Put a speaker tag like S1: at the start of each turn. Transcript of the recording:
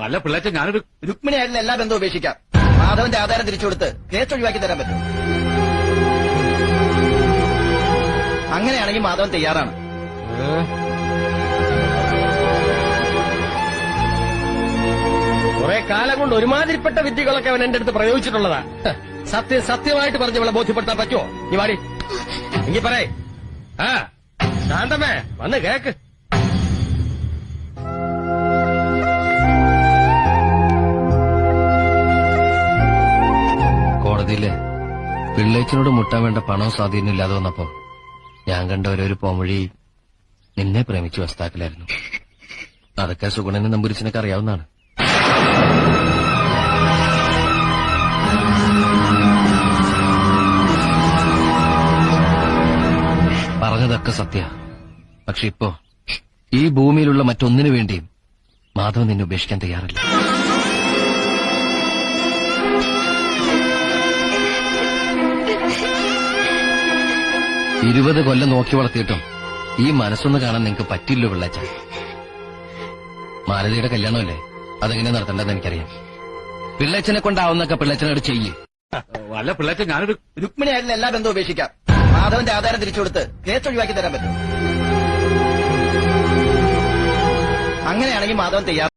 S1: അല്ല പിള്ളേച്ച ഞാനൊരു
S2: രുക്മിണിയായിരുന്നു എല്ലാ ബന്ധവും ഉപേക്ഷിക്കാം. മാധവന്റെ ആധാരം തിരിച്ചുകൊടുത്ത് കേസ് ഒഴിവാക്കി തരാൻ പറ്റും. അങ്ങനെയാണെങ്കിൽ മാധവൻ തയ്യാറാണ്.
S3: കുറെ കാലം കൊണ്ട് ഒരുമാതിരിപ്പെട്ട വിദ്യകളൊക്കെ അവൻ എന്റെ അടുത്ത് പ്രയോഗിച്ചിട്ടുള്ളതാ. സത്യമായിട്ട് പറഞ്ഞ് അവളെ ബോധ്യപ്പെടുത്താൻ പറ്റുമോ? നീ വാടി എങ്കിൽ പറയേ. ആ ശാന്തമേ വന്ന് കേക്ക്.
S4: കോടതിയില് പിള്ളേച്ചനോട് മുട്ടാൻ വേണ്ട പണവും സ്വാധീനം ഇല്ലാതെ വന്നപ്പോ ഞാൻ കണ്ട ഒരു പോംവഴി നിന്നെ പ്രേമിച്ച് വസ്താക്കലായിരുന്നു. അതൊക്കെ സുഗുണനും നമ്പൂരിച്ചനൊക്കെ അറിയാവുന്നതാണ്. പറഞ്ഞതൊക്കെ സത്യ. പക്ഷെ ഇപ്പോ ഈ ഭൂമിയിലുള്ള മറ്റൊന്നിനു വേണ്ടിയും മാധവൻ നിന്നെ ഉപേക്ഷിക്കാൻ തയ്യാറില്ല. ഇരുപത് കൊല്ലം നോക്കി വളർത്തിയിട്ടും ഈ മനസ്സൊന്ന് കാണാൻ നിങ്ങൾക്ക് പറ്റില്ലോ പിള്ളേച്ച. മാലതിയുടെ കല്യാണമല്ലേ, അതെങ്ങനെ നടത്തണ്ടെന്ന് എനിക്കറിയാം. പിള്ളേച്ചനെ കൊണ്ടാവുന്നൊക്കെ പിള്ളേച്ചനോട് ചെയ്യേ.
S1: അല്ല പിള്ളേച്ച ഞാനൊരു
S2: രുക്മിണിയായിരുന്നു എല്ലാ ബന്ധവും ഉപേക്ഷിക്കാം. മാധവന്റെ ആധാരം തിരിച്ചുകൊടുത്ത് കേസ് ഒഴിവാക്കി തരാൻ പറ്റും. അങ്ങനെയാണെങ്കിൽ മാധവൻ തയ്യാറാണ്.